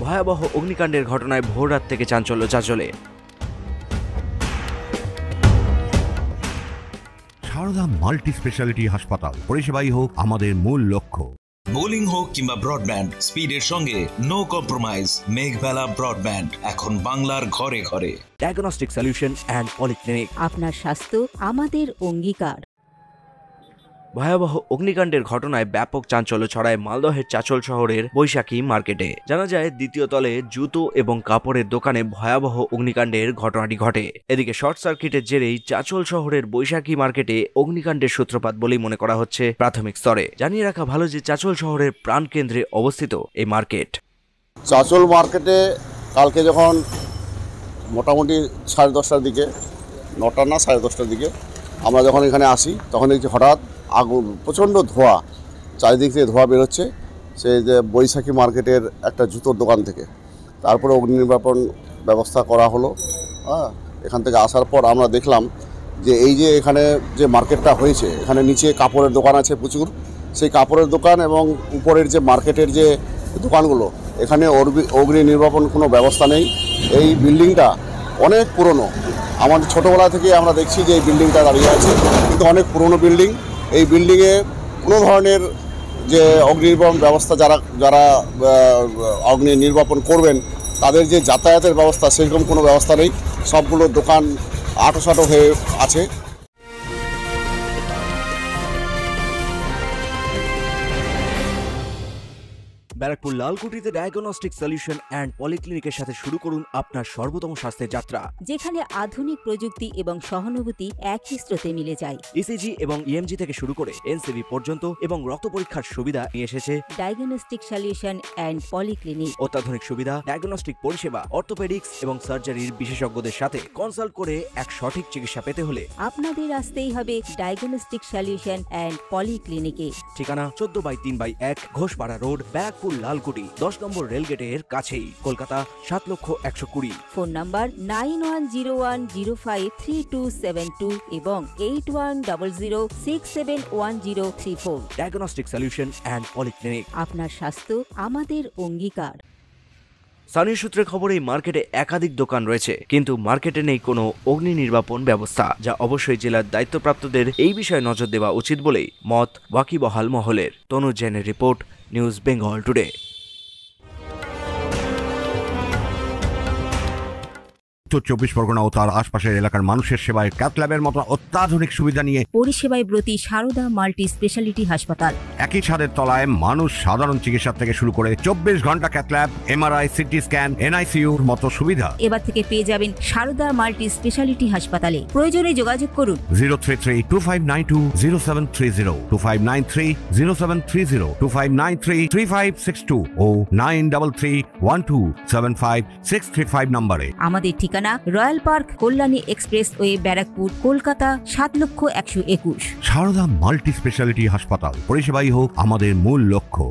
ভয়াবহ অগ্নিকাণ্ডের ঘটনায় ভোররাত থেকে চাঞ্চল্য চাঁচলে। সারদা মাল্টি স্পেশালিটি হাসপাতাল, পরিষেবাই হোক আমাদের মূল লক্ষ্য। বোলিং হোক কিংবা ব্রডব্যান্ড, স্পিডের সঙ্গে নো কম্প্রোমাইজ। মেঘবেলা ব্রডব্যান্ড এখন বাংলার ঘরে ঘরে। ডায়াগনস্টিক সলিউশন অ্যান্ড পলিক্লিনিক, আপনার স্বাস্থ্য আমাদের অঙ্গীকার। ভয়াবহ অগ্নিকাণ্ডের ঘটনায় ব্যাপক চাঞ্চল্য ছড়ায় মালদহের চাচল শহরের বৈশাখী মার্কেটে। জানা যায়, দ্বিতীয় তলে জুতো এবং কাপড়ের দোকানে ভয়াবহ অগ্নিকাণ্ডের ঘটনাটি ঘটে। এদিকে শর্ট সার্কিটের জেরেই চাচল শহরের বৈশাখী মার্কেটে অগ্নিকাণ্ডের সূত্রপাত বলেই মনে করা হচ্ছে প্রাথমিক স্তরে। জানিয়ে রাখা ভালো যে চাচল শহরের প্রাণকেন্দ্রে অবস্থিত এই মার্কেট। চাচল মার্কেটে কালকে যখন মোটামুটি 10:30টার দিকে, 9টা না 10:30টার দিকে আমরা যখন এখানে আসি, তখন দেখছি হঠাৎ আগুন, প্রচণ্ড ধোঁয়া, চারিদিক থেকে ধোঁয়া বেরোচ্ছে সেই যে বৈশাখী মার্কেটের একটা জুতোর দোকান থেকে। তারপরে অগ্নি নির্বাপন ব্যবস্থা করা হলো। এখান থেকে আসার পর আমরা দেখলাম যে এই যে এখানে যে মার্কেটটা হয়েছে, এখানে নিচে কাপড়ের দোকান আছে প্রচুর, সেই কাপড়ের দোকান এবং উপরের যে মার্কেটের যে দোকানগুলো, এখানে অগ্নি নির্বাপন কোনো ব্যবস্থা নেই। এই বিল্ডিংটা অনেক পুরনো, আমাদের ছোটোবেলা থেকে আমরা দেখছি যে এই বিল্ডিংটা দাঁড়িয়ে আছে, কিন্তু অনেক পুরনো বিল্ডিং। এই বিল্ডিংয়ে কোনো ধরনের যে অগ্নি নির্বাপন ব্যবস্থা, যারা অগ্নি নির্বাপন করবেন তাদের যে যাতায়াতের ব্যবস্থা, সেরকম কোনো ব্যবস্থা নেই। সবগুলো দোকান আঁটোসাঁটো হয়ে আছে। ব্যারাকপুর লালকুটিতে ডায়াগনস্টিক সলিউশন অ্যান্ড পলিক্লিনিকের সাথে শুরু করুন আপনার সর্বোত্তম স্বাস্থ্যের যাত্রা, যেখানে আধুনিক প্রযুক্তি এবং সহানুভূতি একই স্রোতে মিলে যায়। ইসিজি এবং ইএমজি থেকে শুরু করে এনসিবি পর্যন্ত এবং রক্ত পরীক্ষার সুবিধা নিয়ে এসেছে ডায়াগনস্টিক সলিউশন অ্যান্ড পলিক্লিনিক। অত্যাধুনিক সুবিধা, ডায়াগনস্টিক পরিষেবা, অর্থোপেডিক্স এবং সার্জারির বিশেষজ্ঞদের সাথে কনসাল্ট করে এক সঠিক চিকিৎসা পেতে হলে আপনাদের আসতেই হবে ডায়াগনস্টিক সলিউশন অ্যান্ড পলিক্লিনিকে। ঠিকানা 14/3/1 ঘোষপাড়া রোড, ব্যারাকপুর লালকুটি, 10 নম্বর রেলগেটের কাছেই, কলকাতা 7,120,000। ফোন নাম্বার 9101053272 এবং 8100671034। ডায়াগনস্টিক সলিউশন অ্যান্ড পলিক্লিনিক, আপনার স্বাস্থ্য আমাদের অঙ্গীকার। স্থানীয় সূত্রে খবর, এই মার্কেটে একাধিক দোকান রয়েছে, কিন্তু মার্কেটে নেই কোনো অগ্নি নির্বাপন ব্যবস্থা, যা অবশ্যই জেলার দায়িত্বপ্রাপ্তদের এই বিষয়ে নজর দেওয়া উচিত বলেই মত ওয়াকিবহাল মহলের। তনুজ জৈনের রিপোর্ট, নিউজ বেঙ্গল টুডে। উত্তর 24 পরগনা ও তার আশপাশের এলাকার মানুষের সেবায় ক্যাথ ল্যাবের মতো অত্যাধুনিক সুবিধা নিয়ে পরিষেবায় ব্রতী সারদা মাল্টি স্পেশালিটি হাসপাতাল। একই ছাদের তলায় মানুষ সাধারণ চিকিৎসা থেকে শুরু করে 24 ঘন্টা cath lab, MRI, CT scan, এনআইসিইউর মতো সুবিধা এবার থেকে পেয়ে যাবেন সারদা মাল্টি স্পেশালিটি হাসপাতালে। প্রয়োজনে যোগাযোগ করুন 033-2592-0730, 2593-0730, 2593-3562 ও 9331275635 নম্বরে। আমাদের ঠিকানা royal park, Kalyani expressway, Barrackpore, Kolkata 7,121,000। Sarada multi speciality হাসপাতাল, পরিষেবাই হোক আমাদের মূল লক্ষ্য।